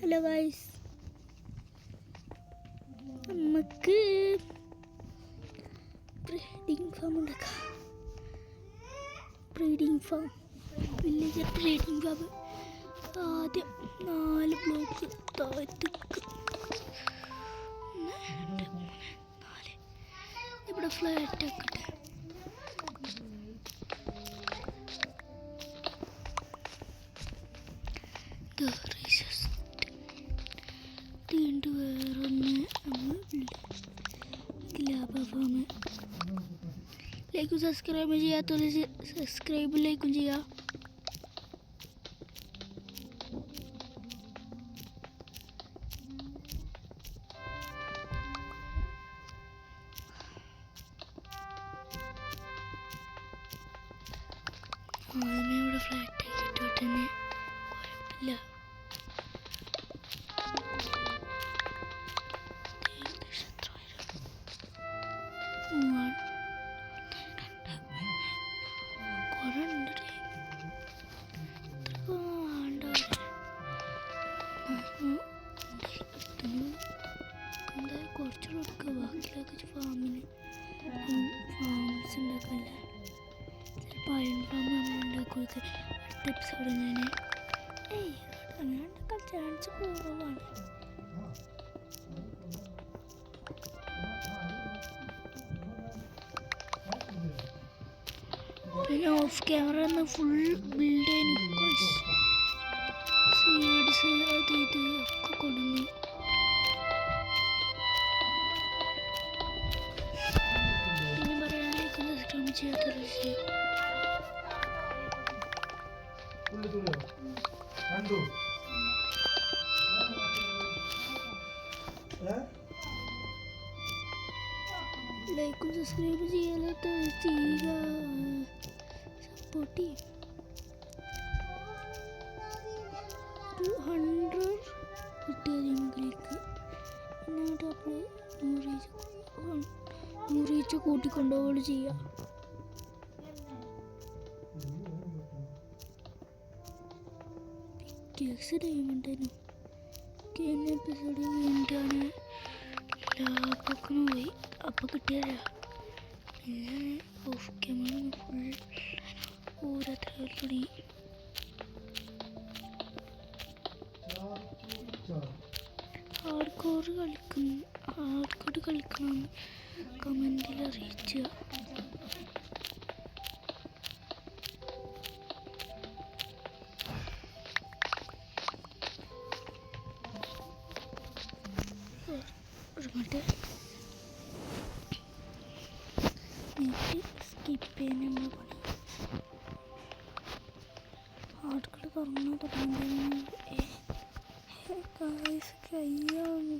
Hello guys, നമുക്ക് breeding farm ഉണ്ടാക്കാം. Breeding farm, villager breeding farm. ആദ്യം 4 ബ്ലോക്ക് താഴ്ത്തിക്ക്, 1 2 3 4 ഇവിടെ ഫ്ലാറ്റ് ആക്കട്ടെ. വേറൊന്ന് നമ്മൾ ലാഭ ഫാം. ലൈക്കും സബ്സ്ക്രൈബ് ചെയ്യാത്തവർ സബ്സ്ക്രൈബ് ലൈക്കും ചെയ്യുക. ആദ്യമേ ഇവിടെ ഫ്ലാറ്റ് ആക്കിയിട്ട് തന്നെ കുഴപ്പമില്ല. കുറച്ചുകൂടെ ബാക്കിയൊക്കെ ഫാമിന് ഫാംസ് ഉണ്ടാക്കല്ലേ. ചിലപ്പോൾ അയൺ ഫാം നമ്മൾ ഉണ്ടാക്കുകയൊക്കെ അടുത്ത എപ്പിസോഡ് ഞാൻ അങ്ങനെ ഉണ്ടാക്കാൻ ചാൻസ് കുറവാണ്. പിന്നെ ഓഫ് ക്യാമറ ഫുൾ ബിൽഡ് ചെയ്യുന്നു. സീഡ്സ് അത് ഇത് ഒക്കെ കൊടുന്നു. പിന്നെ പറയാനിലേക്ക് ചെയ്യാത്ത ലൈക്കും സബ്സ്ക്രൈബ് ചെയ്യാത്ത ചെയ്യുക, സപ്പോർട്ട് ചെയ്യും. 100 കിട്ടിയത് നമുക്കിലേക്ക്. എന്നിട്ട് അപ്പോൾ 100 കൂട്ടിക്കൊണ്ടുപോവുകയാണ് ചെയ്യുക. പിക്കേക്സ് ഡയമണ്ടായിരുന്നു. കഴിഞ്ഞ എപ്പിസോഡ് വീണ്ടാണ് ലാഭമൊക്കെ പോയി. അപ്പോൾ കിട്ടിയതാ. പിന്നെ ഓഫ് ക്യാമറ ഫുൾ ഓരോരുത്തർ തുടങ്ങി. ഹാർഡ്കോർ കളിക്കണം കമൻറ്റിൽ അറിയിക്കുക. സ്കിപ്പ് ചെയ്യുന്ന നമ്മൾ പണി ഹാർഡ്കോർ തുടങ്ങുന്നത് കയ്യാണ്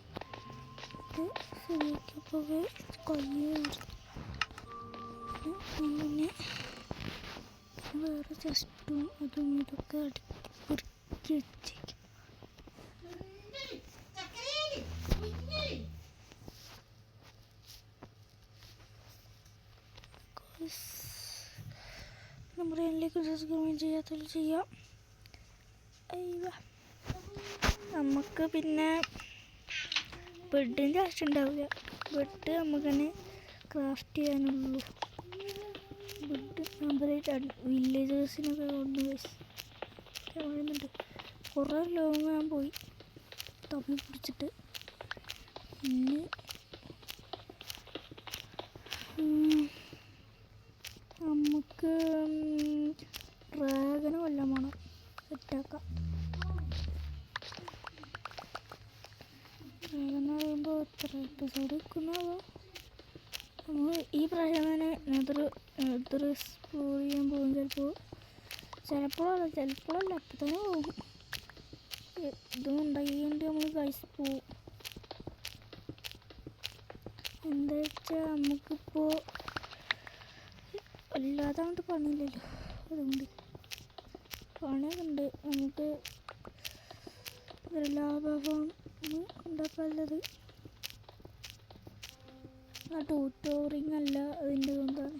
ശരിയാക്കിയപ്പോൾ പിന്നെ വേറെ ജസ്റ്റും അതും ഇതൊക്കെ പൊറുക്കി വെച്ചേക്കും. നമ്മുടെ ചാനലിലേക്ക് സബ്സ്ക്രൈബ് ചെയ്യാത്തവർ ചെയ്യാം. നമുക്ക് പിന്നെ ബെഡിൻ്റെ ആവശ്യം ഉണ്ടാവില്ല. ബെഡ് നമുക്ക് തന്നെ ക്രാഫ്റ്റ് ചെയ്യാനുള്ളൂ. ബെഡ് നമ്മൾ വില്ലേജേഴ്സിനൊക്കെ കൊണ്ടുപോയി കുറേ ലോങ് ഞാൻ പോയി തപ്പി പിടിച്ചിട്ട്. പിന്നെ നമുക്ക് ഡ്രാഗന് വല്ലതും വേണം സെറ്റാക്കാം. ഡ്രാഗൻ പറയുമ്പോൾ എത്ര എപ്പിസോഡ് വെക്കുന്നതോ നമ്മൾ ഈ പ്രായം തന്നെ എത്ര എക്സ്പ്ലോർ ചെയ്യാൻ പോകും. ചിലപ്പോഴല്ല അപ്പം തന്നെ പോകും. ഇതും ഉണ്ടാക്കിക്കൊണ്ട് നമ്മൾ ഗൈസ് പോവും. എന്താ വെച്ചാൽ നമുക്കിപ്പോൾ അല്ലാതെ കൊണ്ട് പണിയില്ലല്ലോ. അതുകൊണ്ട് പണിയൊക്കെ ഉണ്ട്. നമുക്ക് ലാഭം ഉണ്ടാക്കാനുള്ളത് ട്യൂട്ടോറിങ് അല്ല, അതിൻ്റെ കൊണ്ടാണ്.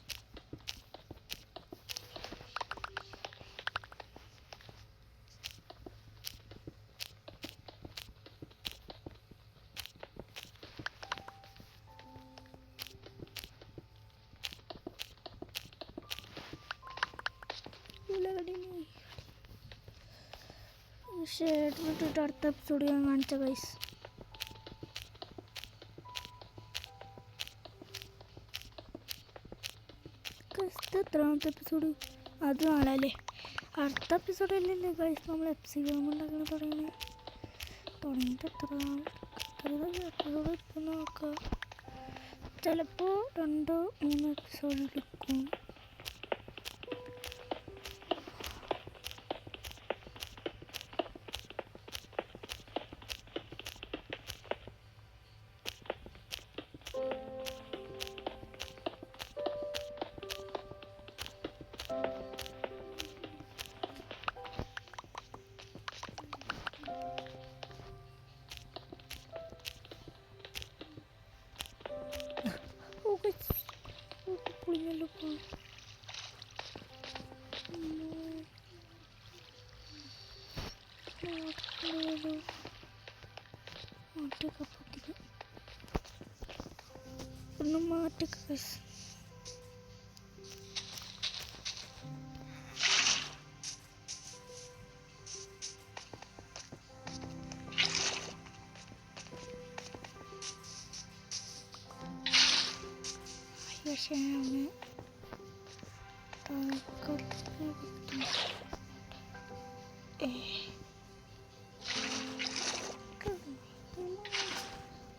ഷെയർ ഇട്ടിട്ട് അടുത്ത എപ്പിസോഡ് ഞാൻ കാണിച്ച ഗൈസ്. എത്രാമത്തെ എപ്പിസോഡ്? അത് നാളല്ലേ. അടുത്ത എപ്പിസോഡല്ലല്ലേ ഗൈസ് നമ്മൾ എപ്പിസോഡ് ഉണ്ടാക്കണ തുടങ്ങിയിട്ട് എത്ര എപ്പിസോഡ് എടുക്കുന്ന നോക്കാം. ചിലപ്പോൾ 2-3 എപ്പിസോഡ് എടുക്കും. പുളിഞ്ഞല്ലോ ഒന്ന് മാറ്റൊക്കെ ഗൈസ്. പക്ഷേ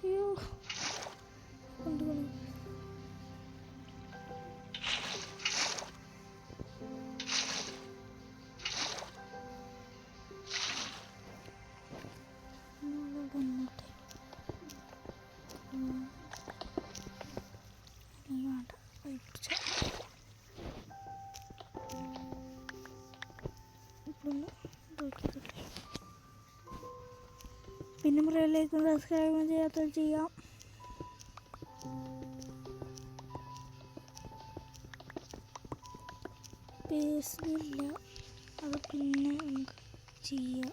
അയ്യോ കൊണ്ടുപോകണം. പിന്നെ മുറിയിലേക്ക് സബ്സ്ക്രൈബ് ചെയ്യാത്ത ചെയ്യാം. പേസില്ല അത് പിന്നെ നമുക്ക് ചെയ്യാം.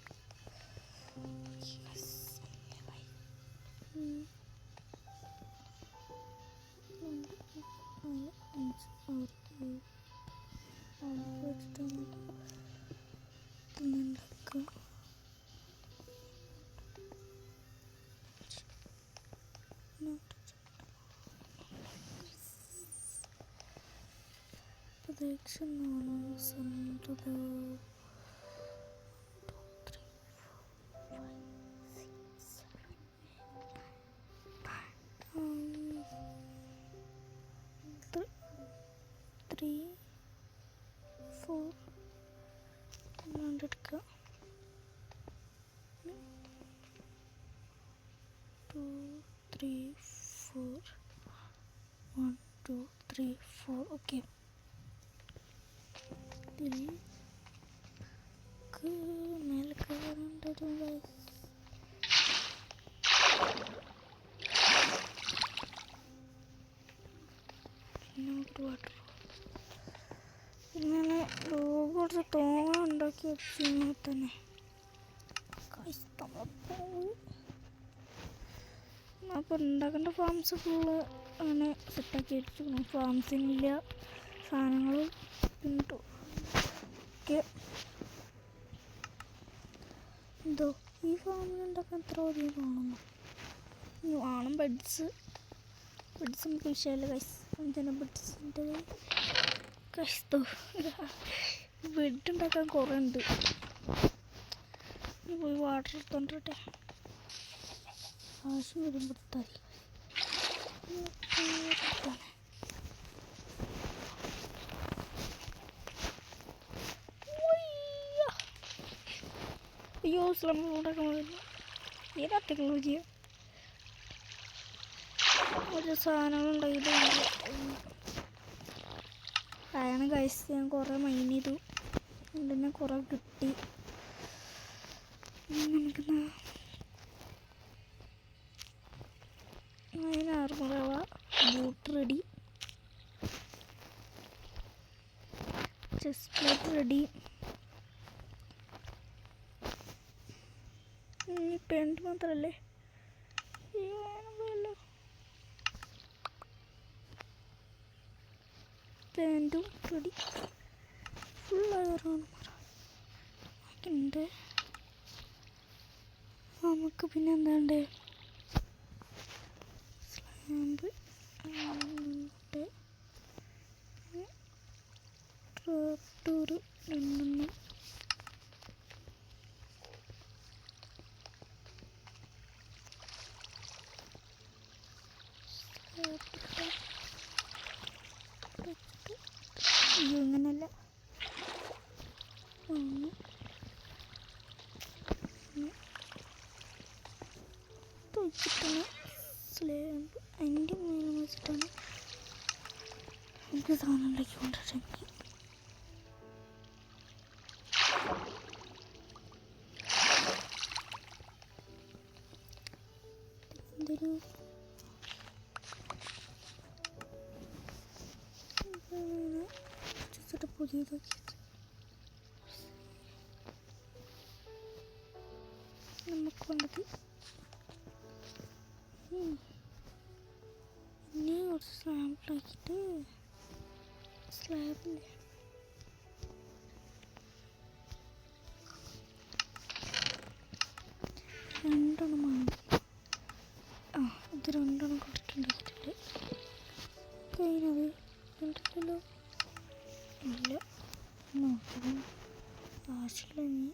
Protection on some to the 3, 4 എടുക്കുക. 2, 3, 4 1, 2, 3, 4 ഓക്കെ. മേലെ കയറേണ്ടതും വാട്ടർ ഇങ്ങനെ കുറച്ച് തോണ ഉണ്ടാക്കി വെച്ച് തന്നെ അപ്പോൾ ഉണ്ടാക്കേണ്ട ഫാംസ് ഫുള്ള് അങ്ങനെ സെറ്റാക്കി വെച്ചിരിക്കണം. ഫാംസിനില്ല സാധനങ്ങൾ പിന്നിട്ടു ഒക്കെ. എന്തോ ഈ ഫാമിലുണ്ടാക്കാൻ എത്ര അധികം തോന്നുന്നു. വേണം ബെഡ്സ് നമുക്ക് വിഷയമല്ല കൈസ്. എന്തിനാ ബെഡ്സിൻ്റെ കഷ്ടോ ബെഡ് ഉണ്ടാക്കാൻ കുറേ ഉണ്ട്. ഇനി പോയി വാട്ടർ എടുത്തോണ്ടിട്ടെ ആവശ്യം വരുമ്പോൾ എടുത്താൽ അയ്യോ സ്ലം ഉണ്ടാക്കാൻ പറ്റില്ല. ഏതാ ടെക്നോളജി ഒരു സാധനങ്ങളുണ്ടായിട്ട് അതാണ് ഗൈസ്. ഞാൻ കുറേ മൈൻ ചെയ്തു, അതിന് കുറേ കിട്ടി. നമുക്കെന്നാ അതിന് ആർമറാവ boot ready, chest plate ready, pant മാത്രമല്ലേ വേണമല്ലോ. പാൻറ്റും റെഡി, ഫുൾ ആയിട്ടുണ്ട്. നമുക്ക് പിന്നെ എന്താണ്ട് സ്ലാമ്പ് ട്രാപ്ഡോർ 2 ഇങ്ങനല്ല വെച്ചിട്ടാണ് സ്ലാബ് അതിൻ്റെ മേലെ വെച്ചിട്ടാണ് നമുക്ക് സാധനം ഉണ്ടാക്കിക്കൊണ്ടിരുന്നത്. എന്തൊരു പുതിയതാക്കി നമുക്ക് വേണ്ടത് പിന്നെ കുറച്ച് സാമ്പിളാക്കിയിട്ട് സ്ലാബില്ലേ രണ്ടെണ്ണമാണ്. ഇത് 2 കൊടുത്തിട്ടുണ്ടാക്കിയിട്ടുണ്ട്. കഴിഞ്ഞത് കണ്ടിട്ടില്ലല്ലോ. ഇല്ല നോക്കണം ആവശ്യമില്ല.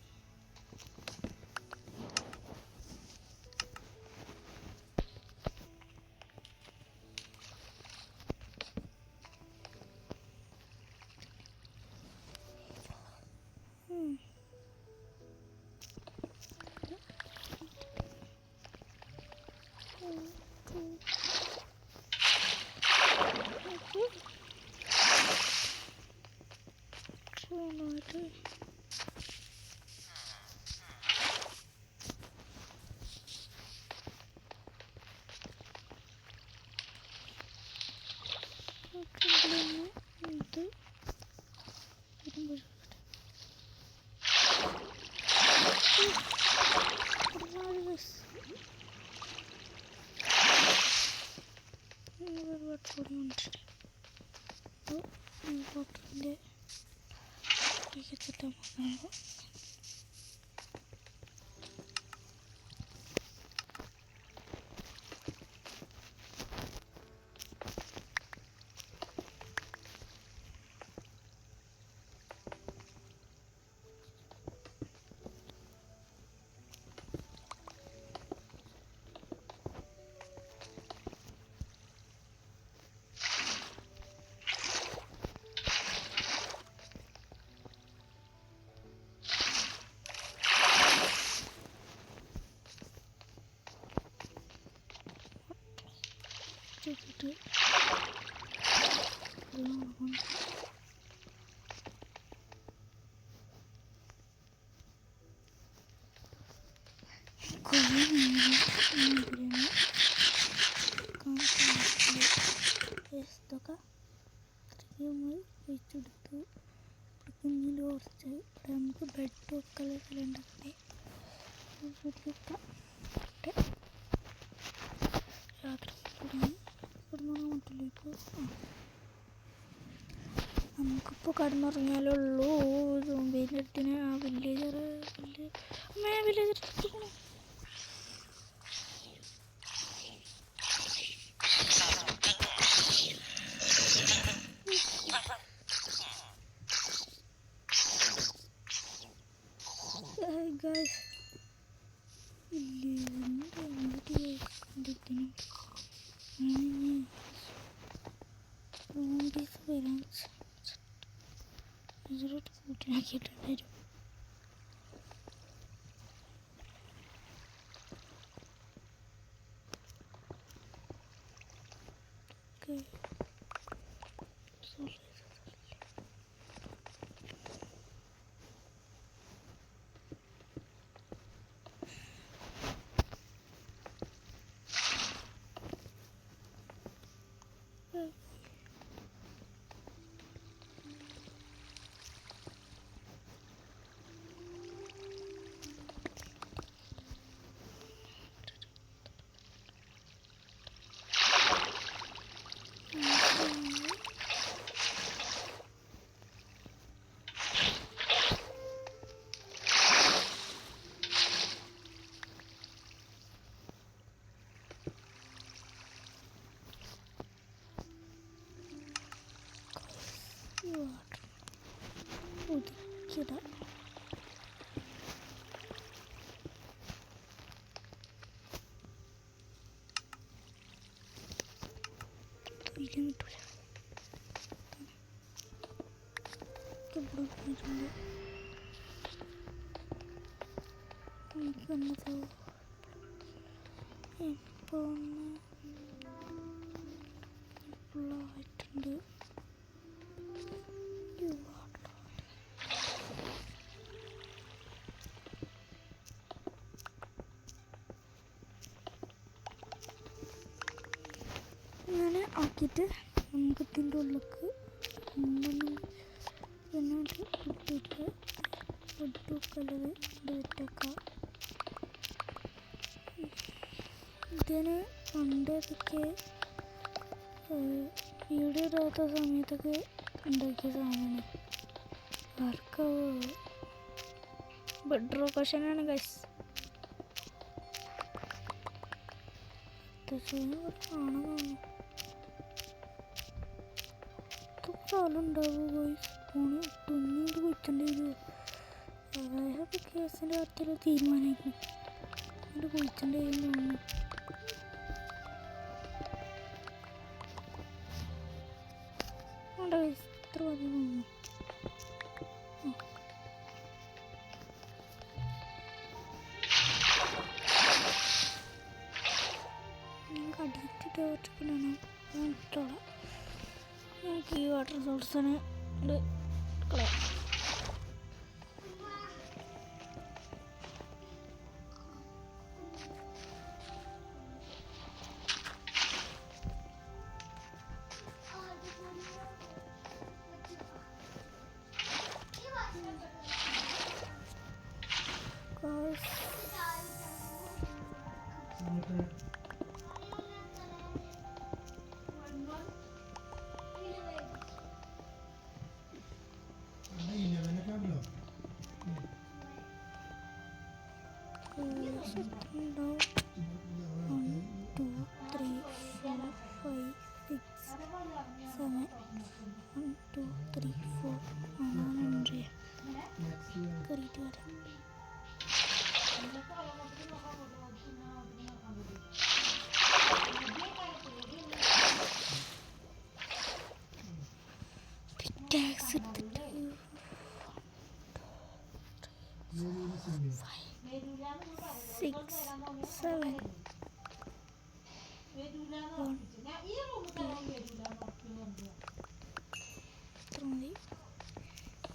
വെച്ചെടുത്തു. കുഞ്ഞിൽ കുറച്ച് നമുക്ക് ബെഡ് വെക്കല ഉണ്ടാക്കണേ. രാത്രി കിടന്നുറങ്ങാൻ പറ്റില്ല. നമുക്കിപ്പോൾ കിടന്നുറങ്ങിയാലുള്ളൂ സോംബിയിലെടുത്തിന് ആ വില്ലേജർ എടുത്തിരിക്കണം. കൂട്ടിനാക്കിയിട്ടുണ്ടായിരുന്നു. പോയില്ലെങ്കിൽ കിട്ടൂല. ഇവിടെ പോയിട്ടുണ്ട്. എനിക്കെന്നത് ഇപ്പോൾ ഒന്ന് ഫുള്ളായിട്ടുണ്ട്. ഇങ്ങനെ ആക്കിയിട്ട് നമുക്ക് ഇതിൻ്റെ ഉള്ളിലേക്ക് പിന്നെ ഇട്ടിട്ട് ഫുഡ് കളർ ഇട്ടേക്കാം. ഇതിന് പണ്ടൊക്കെ വീഡിയോ ഇടാത്ത സമയത്തൊക്കെ ഉണ്ടാക്കിയ സാധനമാണ്. വർക്കാവോ? ബെഡ് റൊക്കേഷനാണ് ഗൈസ്. കാണാൻ സ്ഥലമുണ്ടാവുമോ ഗൈസ്? ഫോണ് തുന്നിട്ട് കുഴിച്ചേണ്ടി വരുമോ? അതായത് കേസിൻ്റെ കാര്യത്തിൽ തീരുമാനമായിരുന്നു. അത് കുഴിച്ചേണ്ടി വരും തോന്നുന്നു. ഇത്ര മതി തോന്നുന്നു. ഞങ്ങൾക്ക് അടിയിട്ടിട്ട് ഒറ്റക്കിടാണ് ഇട്ടോളാം. നമുക്ക് ഈ വാട്ടർ സോഴ്സിന് ഇത് കളയാം.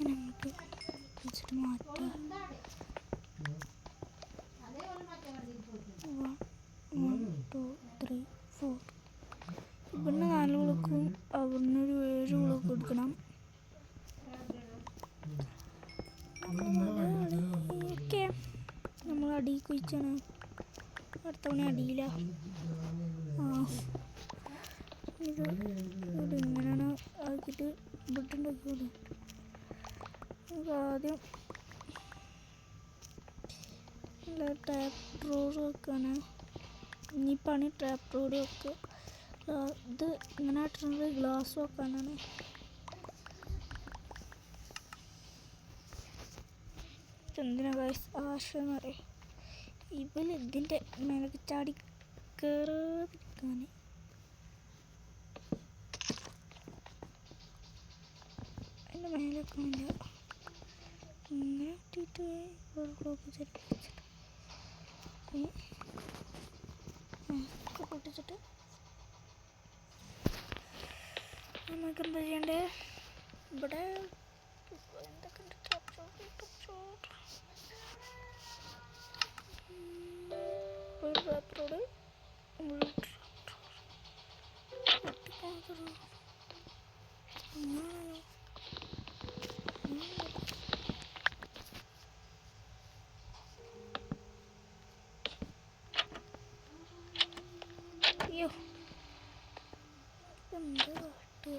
നമുക്ക് വെച്ചിട്ട് മാറ്റാം. 1 2 3 4. ഇവിടുന്ന് 4 വിളക്കും അവിടുന്ന് ഒരു 7 വിളക്ക് കൊടുക്കണം. ഓക്കെ, നമ്മൾ അടി കുഴിച്ചാണ്. അടുത്ത തവണ അടിയില്ല. ഇത് ഇങ്ങനെയാണ് ആക്കിയിട്ട് ബുട്ടുണ്ടാക്കിയത്. നമുക്ക് ആദ്യം ടാപ്പ് റോഡ് വെക്കാണ്. ഇനിയിപ്പാണ് ടാപ്പ് റോഡ് വെക്കുക. ഇത് ഇങ്ങനെ ഇട്ടുന്നത് ഗ്ലാസ് വെക്കാനാണ്. എന്തിനാ ഗൈസ് ആശയെന്ന് പറയാം. ഇതിൻ്റെ മേലേക്ക് ചാടി കയറാതിരിക്കാൻ. അതിൻ്റെ മേലേക്കാണില്ല. ഇങ്ങനെ ഇട്ടിട്ട് പൊട്ടിച്ചിട്ട് നമുക്ക് എന്താ ചെയ്യണ്ടേ? ഇവിടെ എന്തൊക്കെ ഉണ്ട്? ഒരു റാപ്പറോട് അയ്യോ എന്താ കാട്ടുക?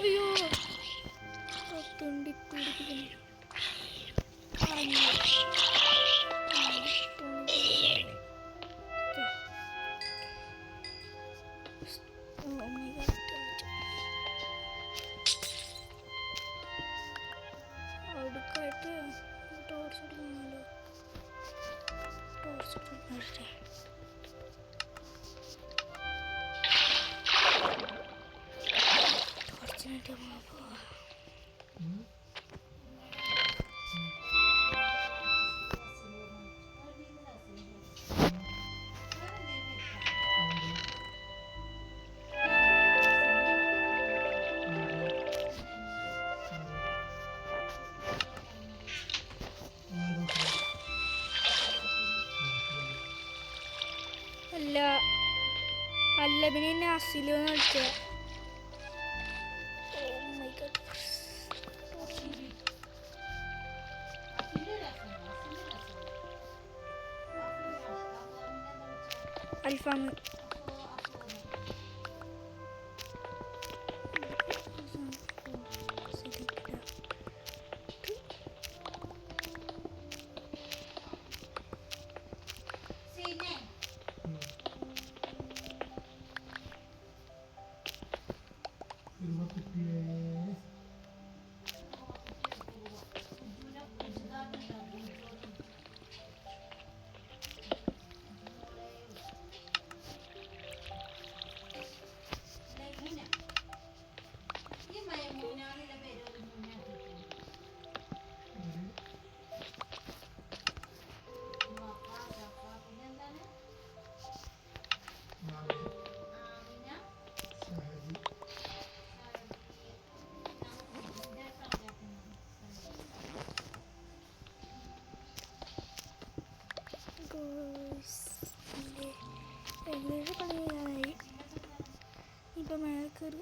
അയ്യോ തുണ്ടി പിടിപ്പിക്കുന്നു. അടുക്കായിട്ട് ടോർച്ച് എടുക്കണമല്ലോ. ടോർച്ച് എടുക്കട്ടെ. ടോർച്ചിനായിട്ട് പോവാ. അല്ല പിന്നെ എന്നെ അസിലെന്ന് വിളിച്ചത്. അൽഫാം കളിയായി. ഇപ്പം മേലെ കയറി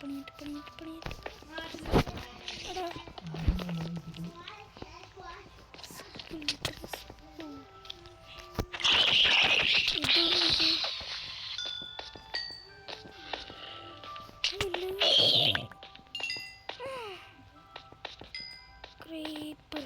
പണിയിട്ട് ക്രീപ്പർ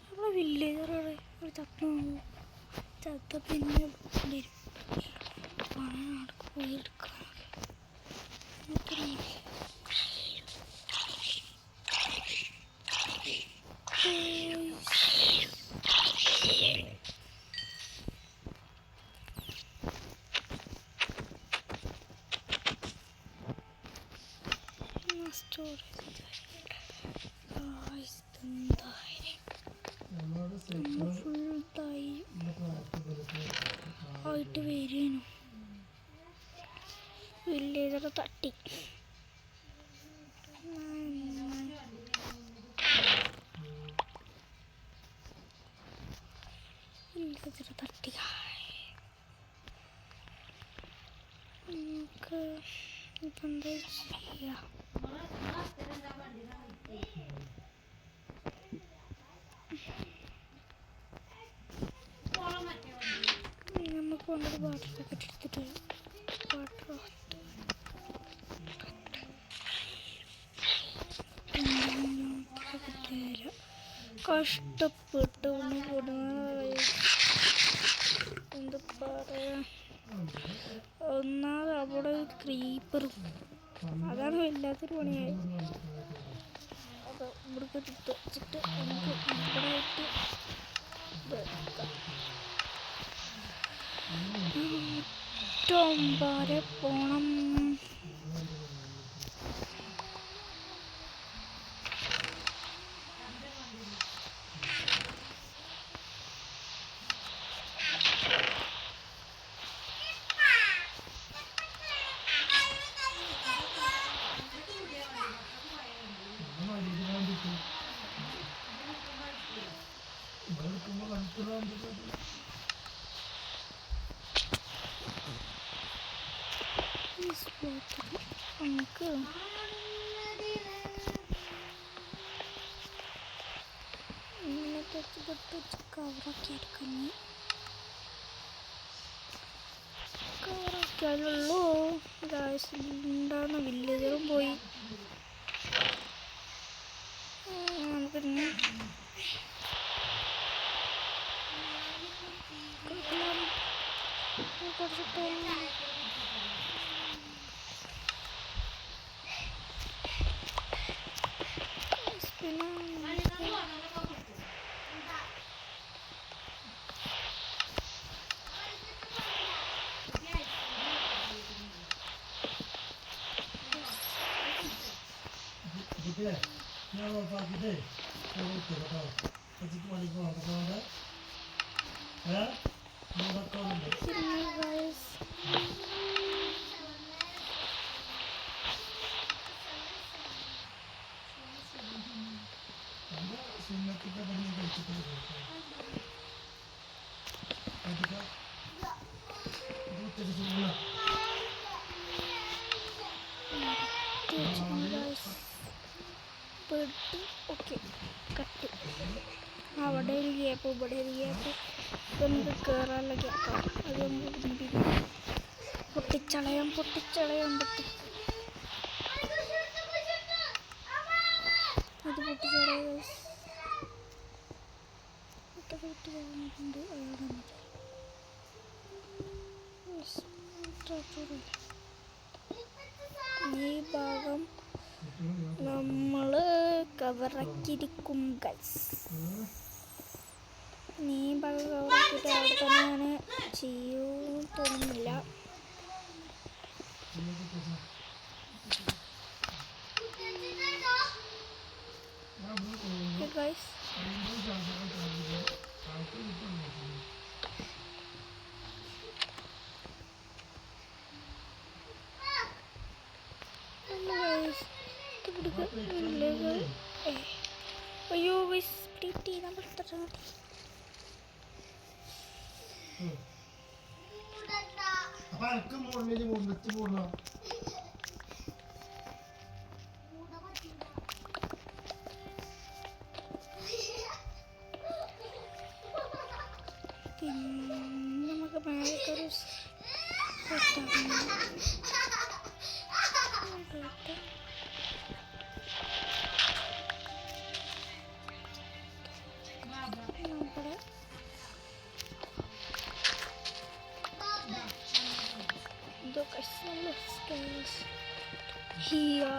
നമ്മളെ വില്ലേജറാണ് ഒരു ചത്ത പിന്നെ പണം നടക്ക് പോയി എടുക്കാനൊക്കെ ആയിട്ട് വരേനു വില്ലേജൊക്കെ തട്ടി വില്ലേജൊക്കെ തട്ടി നമുക്ക് ഇതെന്താ ചെയ്യാ നമുക്ക് കൊണ്ടൊരു വാട്ടർ പാക്കറ്റ് എടുത്തിട്ട് വാട്ടർ കഷ്ടപ്പെട്ട് ഒന്ന് എന്താ പറയാ ഒന്നാമത് അവിടെ ക്രീപ്പറും അതാണ് വല്ലാത്തൊരു പണിയായി അത് ഇവിടേക്ക് എടുത്ത് വെച്ചിട്ട് നമുക്ക് ഇവിടെ ആയിട്ട് ഏറ്റവും വരെ പോണം നമുക്ക് ഇങ്ങനത്തെ കവറൊക്കെ എടുക്കാം കവറൊക്കെയുള്ളൂ ഉണ്ടാകുന്ന വില്ലേജറും പോയി പിന്നെ കുറച്ച് ടൈം ഓക്കെ കട്ട് അവിടെ ഒരു ഗ്യാപ്പ് ഇവിടെ ഒരു ഗ്യാപ്പ് നമുക്ക് കയറാനുള്ള ഗ്യാപ്പാണ് അത് നമുക്ക് പൊട്ടിച്ചളയാം അത് പൊട്ടിച്ചളയുന്നുണ്ട് ഈ ഭാഗം നമ്മൾ കവറാക്കിയിരിക്കും ഗൈസ് ഈ ഭാഗം കവറാക്കിയിട്ട് അവിടെ തന്നെ ഞാൻ ചെയ്യും തോന്നുന്നില്ല ഗൈസ് അയ്യോ നമ്മൾ terus untuk kasih skills iya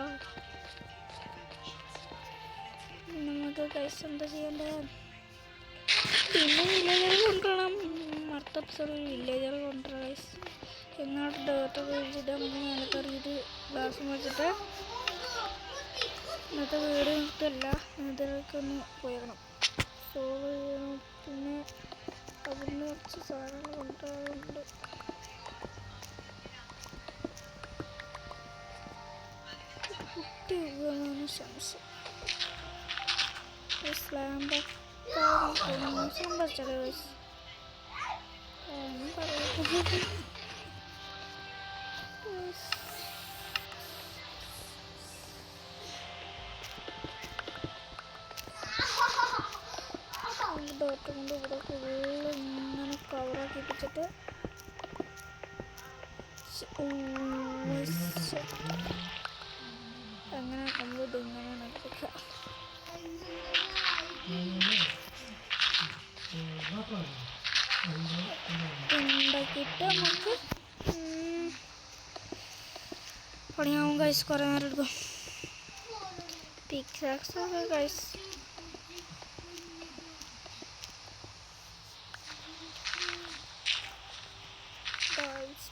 നമുക്ക് ഗൈസ് എന്താ ചെയ്യേണ്ടത് പിന്നെ വില്ലേജർ കൊണ്ടുവരണം അടുത്ത എപ്പിസോഡിൽ വില്ലേജർ കൊണ്ടുവരാം ഗൈസ് എങ്ങോട്ട് ഡേർട്ടൊക്കെ വെച്ചിട്ട് നമുക്ക് മേലെ കയറിയിട്ട് ഗ്ലാസ് വെച്ചിട്ട് ഇന്നത്തെ വീട് നിർത്തല്ല ഇതിലൊക്കെ ഒന്ന് പോയേക്കണം സോൾവ് ചെയ്യണം പിന്നെ അവിടുന്ന് കുറച്ച് സാധനങ്ങൾ കൊണ്ടുവരാറുണ്ട് കുട്ടി വീണാണ് സംശയം സ്ലാമ്പ് സംഭവിച്ചത് ഡോട്ട് കൊണ്ട് ഇവിടെ ഫുള്ള് ഇങ്ങനെ കവറാക്കി വെച്ചിട്ട് അങ്ങനെ നമ്മൾ ഇതിങ്ങനെയാണ് എടുക്കുക ഉണ്ടാക്കിയിട്ട് നമുക്ക് പണിയാവും ഗൈസ് കുറേ നേരം എടുക്കും പിക്സാക്സ് ഒക്കെ ഗൈസ്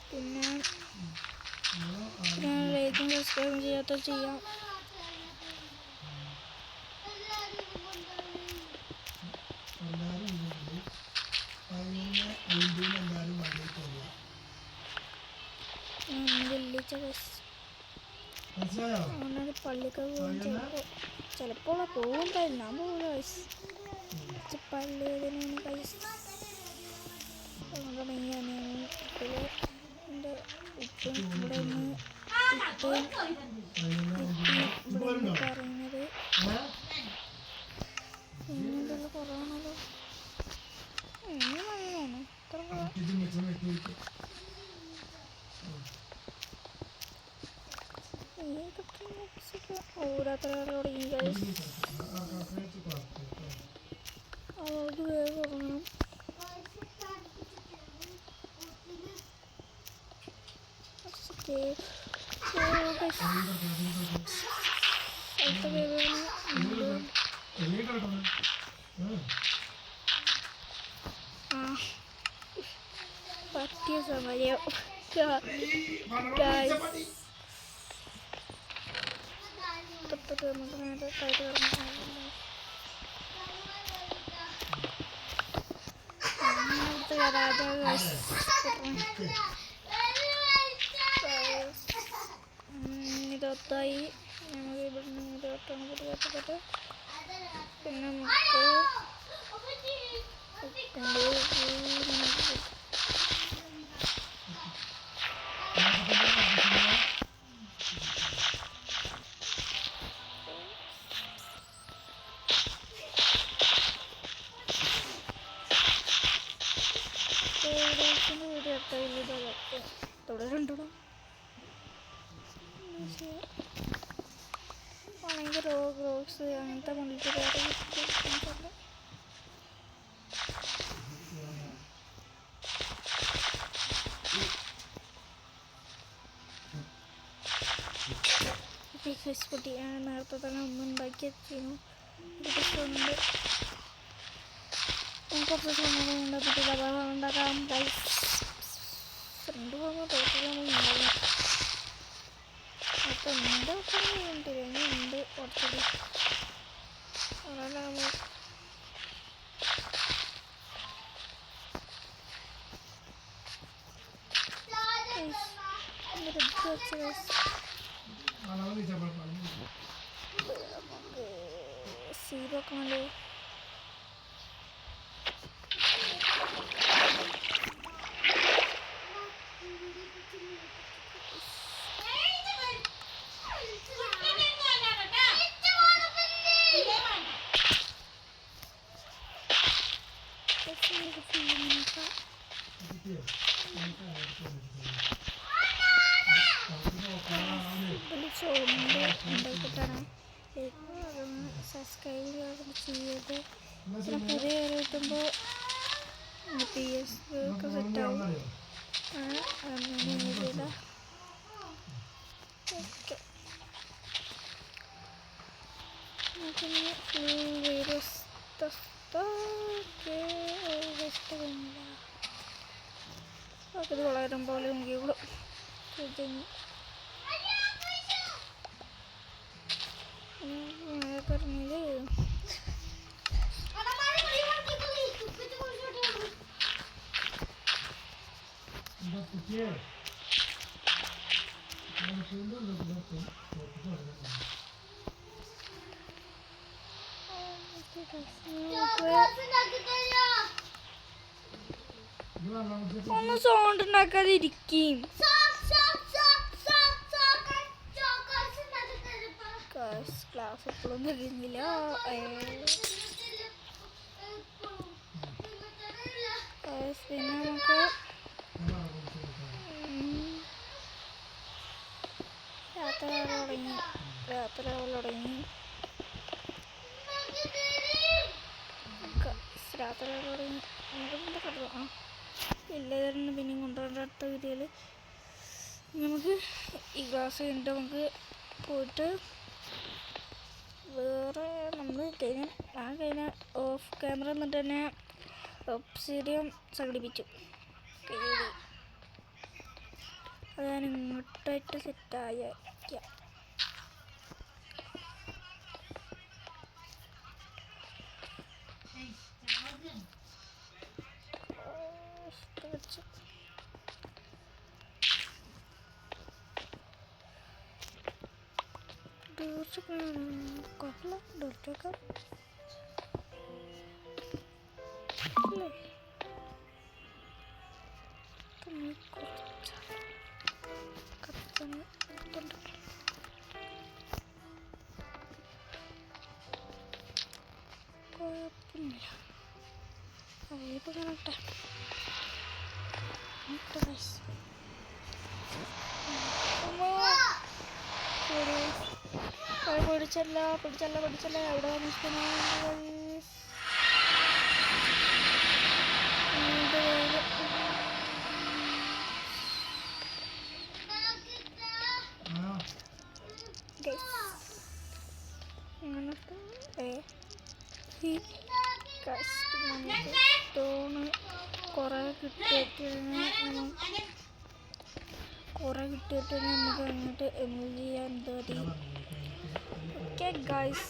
പിന്നെ ലൈക്കും സബ്സ്ക്രൈബും ചെയ്യാത്ത ചെയ്യാം അവനത് പള്ളിക്ക് പോകും ചിലപ്പോൾ പോകും ഞാൻ പോകും ഗൈസ് പള്ളി ഇതിനാണ് ഗൈസ് തുടങ്ങിയാണ് എൻ്റെ ഉപ്പും ഇവിടെ നിന്ന് ഇവിടെ പറയുന്നത് ഇങ്ങനെയുള്ള കുറവാണല്ലോ എങ്ങനെ മഴയാണോ ഇത്ര ഓരോരുത്തരോട് തുടങ്ങി ഗൈസ് അവർക്ക് വേഗം തുടങ്ങണം പറ്റിയ സമയം തൊട്ടിട്ട് നമുക്ക് നേരെ കയറി ഇറങ്ങാം ഇരുപത്തായി നമുക്ക് ഇവിടുന്ന് ഇരുപത്തൊന്ന് പുതിയപ്പെട്ടത് പിന്നെ നമുക്ക് വീഡിയോ തുടരുണ്ടോ ആണെങ്കിൽ റോക്സ് അങ്ങനത്തെ കൊണ്ടിട്ട് ഫേസ്ബുക്ക് ഞാൻ നേരത്തെ തന്നെ ഒന്നുണ്ടാക്കി വെച്ചിരുന്നു ഉണ്ട് കുറച്ച് സമയം ഉണ്ടാക്കിയിട്ടില്ല ബഹളം ഉണ്ടാക്കാം ഫ്രണ്ട് പോകുമ്പോൾ തോട്ടിൽ അപ്പം എൻ്റെ തിരഞ്ഞുണ്ട് കുറച്ചത് അതാകുമ്പോൾ സീറോ കാണോ സൗണ്ട് ഉണ്ടാക്കിയിട്ടാണ് അതൊന്ന് സബ്സ്ക്രൈബ് ചെയ്ത് പിന്നെ പുതിയ കിട്ടുമ്പോൾ PS ഒക്കെ സെറ്റാവും. അങ്ങനെ ഓക്കെ പിന്നെ ഫുൾ വീഡിയോസ് ഇത് വളരും പോലെ എനിക്ക് കൂടെ പറഞ്ഞത് ഒന്ന് സൗണ്ട് ഉണ്ടാക്കാതെ ഇരിക്കും. ക്ലാസ് എപ്പോഴും കഴിയുന്നില്ല. പിന്നെ നമുക്ക് രാത്രി തുടങ്ങി നമുക്ക് കിടക്കാം. എല്ലാവരും പിന്നെയും കൊണ്ടുപോകേണ്ട അടുത്ത വീഡിയോയിൽ നമുക്ക് ഈ ക്ലാസ് കഴിഞ്ഞിട്ട് നമുക്ക് പോയിട്ട് വേറെ നമ്മൾ കഴിഞ്ഞ ഓഫ് ക്യാമറ എന്നിട്ട് തന്നെ ഒബ്സിഡിയം സംഘടിപ്പിച്ചു. അത് ഞാൻ ഇങ്ങോട്ടായിട്ട് സെറ്റായ കുഴപ്പമില്ല. ഡോർട്ടൊക്കെ അല്ലേ കുഴപ്പമില്ല. അതിപ്പോൾ കാണട്ടെ. പിടിച്ചല്ല എവിടെ സ്റ്റോണ് കുറേ കിട്ടിയിട്ട് നമുക്ക് അങ്ങോട്ട് ചെയ്യാൻ തോന്നി. ഓക്കെ ഗൈസ്,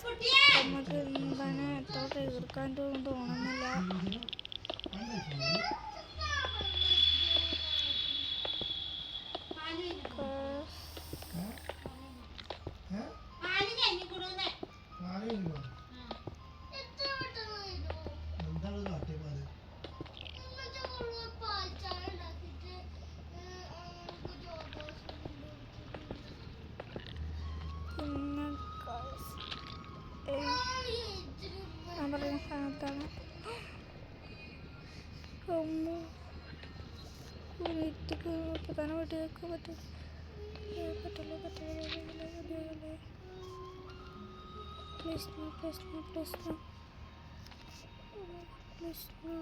നമുക്ക് എന്താണ് എത്ര തീർക്കാൻ തോന്നുന്നില്ല. പറയുന്ന സ്ഥാനത്താണ് പ്രധാനമായിട്ട് പറ്റില്ല. Please no.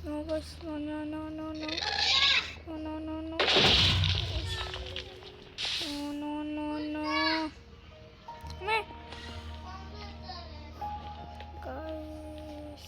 No guys, no. Me. Guys.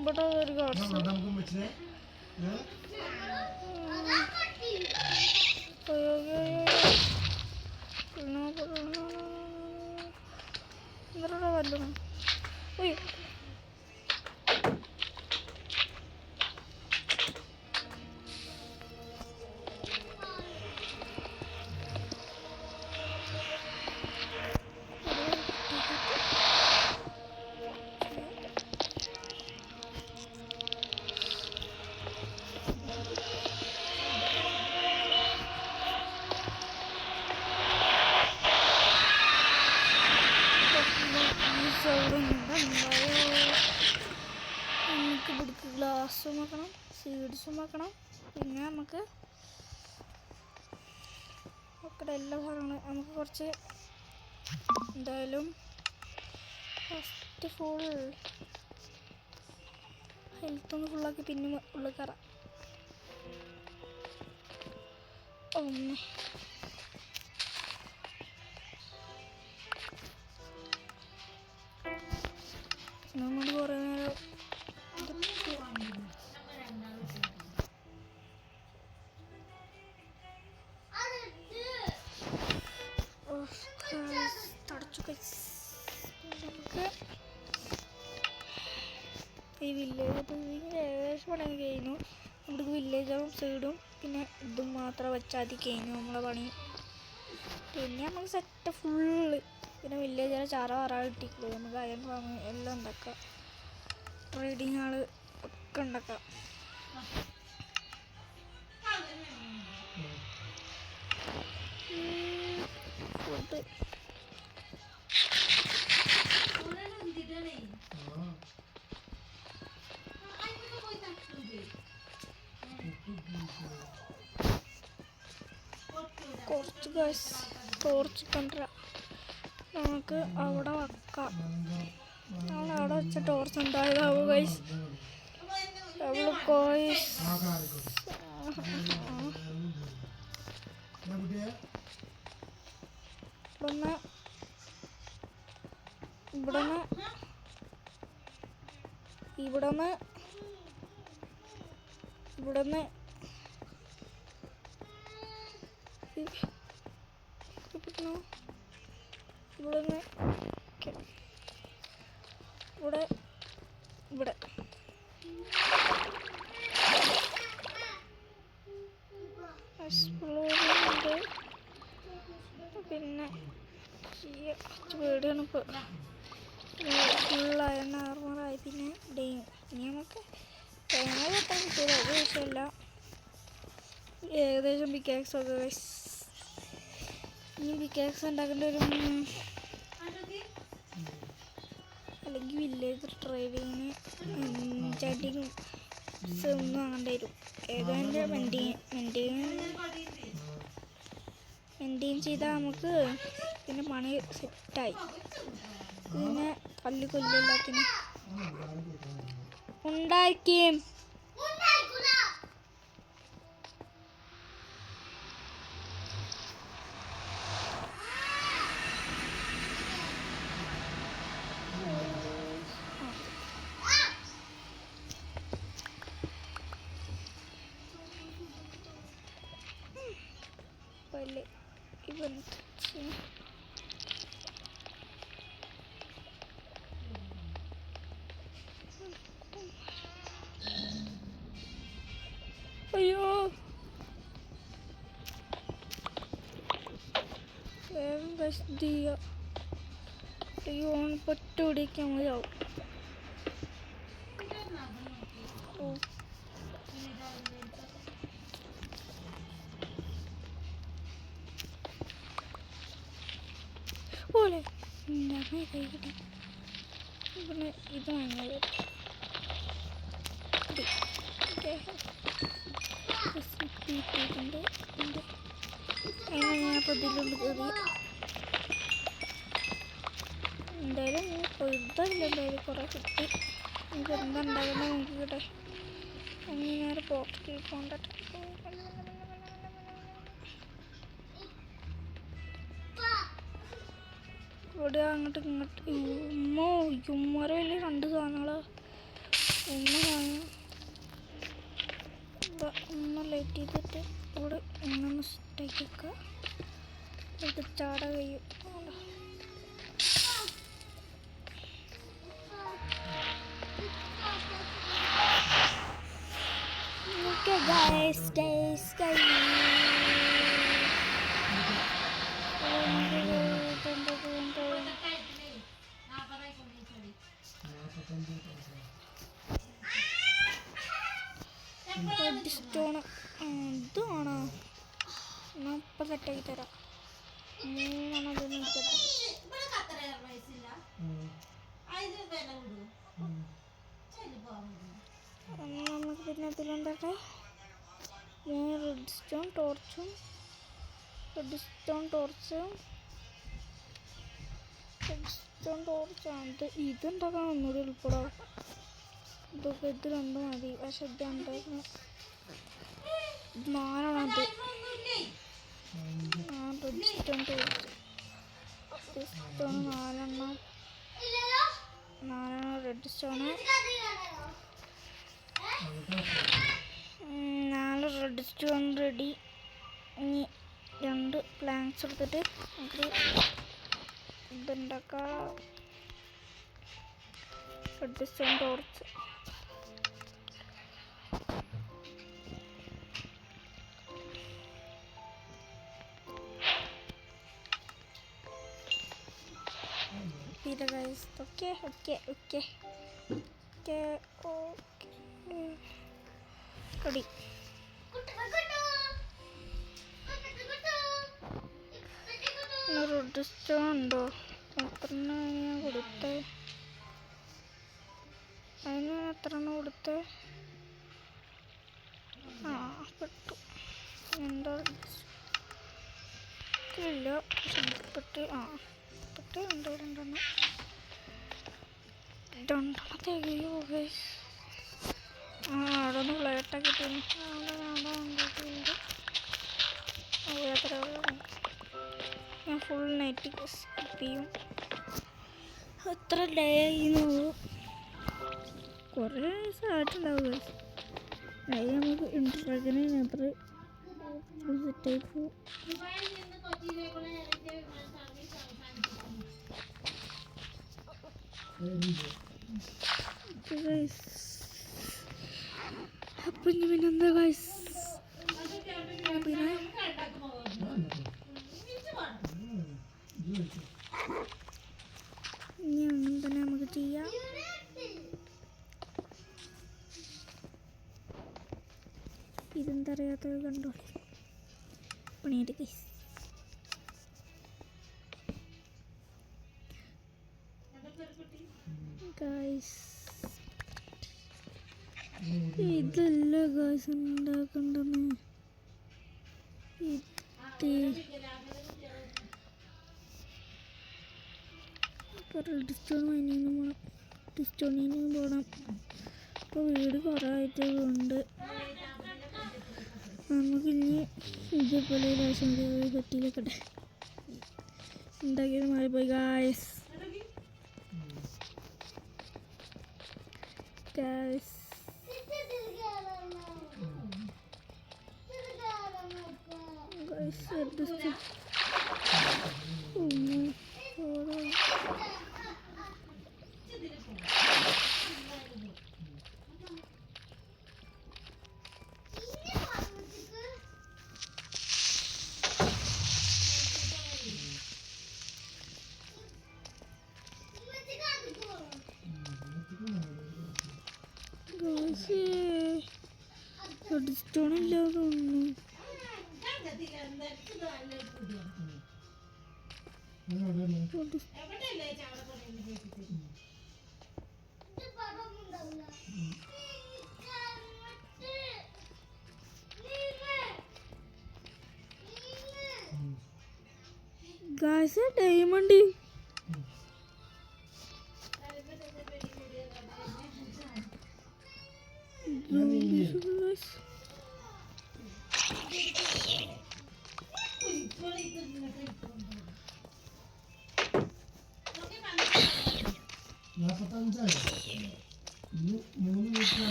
ഇവിടെ ഒരു ഗ്രാസും വെക്കണം, സീഡ്സും വെക്കണം. പിന്നെ നമുക്ക് എല്ലാ സാധനങ്ങളും നമുക്ക് കുറച്ച് എന്തായാലും ഫസ്റ്റ് ഫുൾ ഹെൽത്തൊന്ന് ഫുള്ളാക്കി പിന്നെ ഉള്ളിൽ കയറാം. ഒന്ന് നമ്മൾ കുറേ നേരം തടച്ചു. നമുക്ക് ഈ വില്ലേജ് ഏകദേശം പണി കഴിഞ്ഞു. ഇവിടേക്ക് വില്ലേജും സൈഡും പിന്നെ ഇതും മാത്രം വെച്ചാൽ മതി, കഴിഞ്ഞു നമ്മളെ പണി. പിന്നെ നമുക്ക് സെറ്റ് ഫുള്ള് പിന്നെ വില്ലേജിലെ ചാറ കിട്ടിയിട്ടില്ല. നമുക്ക് അയൺ ഫാം എല്ലാം ഉണ്ടാക്കാം, ട്രേഡിങ് ആൾ ഒക്കെ ഉണ്ടാക്കാം. ഫുഡ് കുറച്ച് ടോർച്ച് കണ്ട നമുക്ക് അവിടെ വെക്കാം. നമ്മൾ അവിടെ വെച്ച ടോർച്ച് ഉണ്ടായതാവും ഗൈസ്. ഇവിടുന്ന് ഇവിടെ എക്സ്പ്ലോറുണ്ട്. പിന്നെ പേടിയാണ് ഇപ്പോൾ ഫുള്ളായ നോർമലായി. പിന്നെ ഇനി നമുക്ക് തേങ്ങ വെട്ടാൻ കിട്ടില്ല, അത് വിഷയമല്ല. ഏകദേശം പിക്കാക്സ് ഒക്കെ ഇനി പിക്കാക്സ് ഉണ്ടാക്കേണ്ട ഒരു അല്ലെങ്കിൽ വില്ലേജ് ട്രേഡിങ്ങിന് ചട്ടിങ് ഒന്നും ആകേണ്ടി വരും. ഏതാണ്ട് മെയിൻറ്റെയിൻ ചെയ്താൽ നമുക്ക് പിന്നെ പണി സെറ്റായി. പിന്നെ കൊല്ലെല്ലാത്തിനും ഉണ്ടാക്കിയും അയ്യോ ഓൺ പൊറ്റ പിടിക്കാൻ മതിയാവും. പോലെ കൈ കിട്ടി. പിന്നെ ഇത് വാങ്ങിയത് ഇട്ടിട്ടുണ്ട്. അതിനെ ഞാനിപ്പോൾ ഇതിലുള്ളിൽ കയറി. എന്തായാലും കൊഴുതല്ല, എന്തായാലും കുറേ കിട്ടി. നമുക്ക് എന്താ ഉണ്ടാകുന്ന നോക്കിക്കട്ടെ. അങ്ങനെ നേരെ പോക്കറ്റിൽ പോകണ്ടട്ടെ. ഇവിടെ അങ്ങോട്ട് ഇങ്ങോട്ട് ഉമ്മര വലിയ 2 സാധനങ്ങളാ. ഒന്ന് ലൈറ്റ് ചെയ്തിട്ട് ഇവിടെ ഇങ്ങനെ സെറ്റാക്കി വെക്കുക. ഇത് ചാട കഴിയും. സ്റ്റോൺ ഇതാണോ? ഞാൻ ഇപ്പം സെറ്റാക്കി തരാം. 3 അതൊന്നും എടുക്കട്ടെ. നമുക്ക് പിന്നെ അതിലെന്താട്ടെ 3 റെഡ് സ്റ്റോൺ ടോർച്ച് അത് ഇതുണ്ടാക്കാൻ ഒന്നുകൂടി എളുപ്പമാവും. ഇതൊക്കെ ഇത് രണ്ടും മതി. പക്ഷെ ഇതുണ്ടായിരുന്നു 4 red stone torch 4 red stone 4 red stone ready. ഇനി 2 പ്ലാങ്ക്സ് എടുത്തിട്ട് നമുക്ക് ഇതുണ്ടാക്കാം. റെഡ് സ്റ്റോൺ ടോർച്ച് ഇത് guys. Okay ready. Red stone ഉണ്ടോ? എത്രണ്ണ ഞാൻ കൊടുത്തേ? അതിന് എത്രണ്ണ കൊടുത്തേ? പെട്ടു. എന്താ ഇല്ല പെട്ട്. പെട്ട് രണ്ടെണ്ണത്തെ കഴിയോ ഗൈസ്? അവിടെ ഒന്ന് ഫ്ലേട്ടൊക്കെ ഇട്ടിരുന്നു. ഞാൻ ഫുൾ നൈറ്റ് സ്കിപ്പ് ചെയ്യും. എത്ര ഡേ ആയിരുന്നു? കുറേ ദിവസമായിട്ടുണ്ടാവും ഗൈസ്. ഡേ നമുക്ക് ഇൻട്രഗന് അത്ര സെറ്റായി പോവും. അപ്പം ഇനി പിന്നെന്താ ഗൈസ്? പിന്നെ ഇനി അങ്ങനെ തന്നെ നമുക്ക് ചെയ്യാം. ഇതെന്താ അറിയാത്തത് കണ്ടോ? പണിയായിട്ട് ഗൈസ്. ഇതല്ല ഗൈസ് ഉണ്ടാക്കണ്ടെന്ന്. ഡിസ്റ്റോണിനും പോകണം. ഇപ്പോൾ വീട് കുറേ ആയിട്ടുണ്ട്. നമുക്കിനി ഇതേപോലെ പ്രാവശ്യം പറ്റിയിലേക്കട്ടെ ഉണ്ടാക്കിയത് മാറിപ്പോയി ഗായ്സ്. സ്റ്റോൺ ഇല്ലാതെ തോന്നുന്നു. ഗായ്സ് ഡയമണ്ട്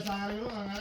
സാധനങ്ങളും അങ്ങനെ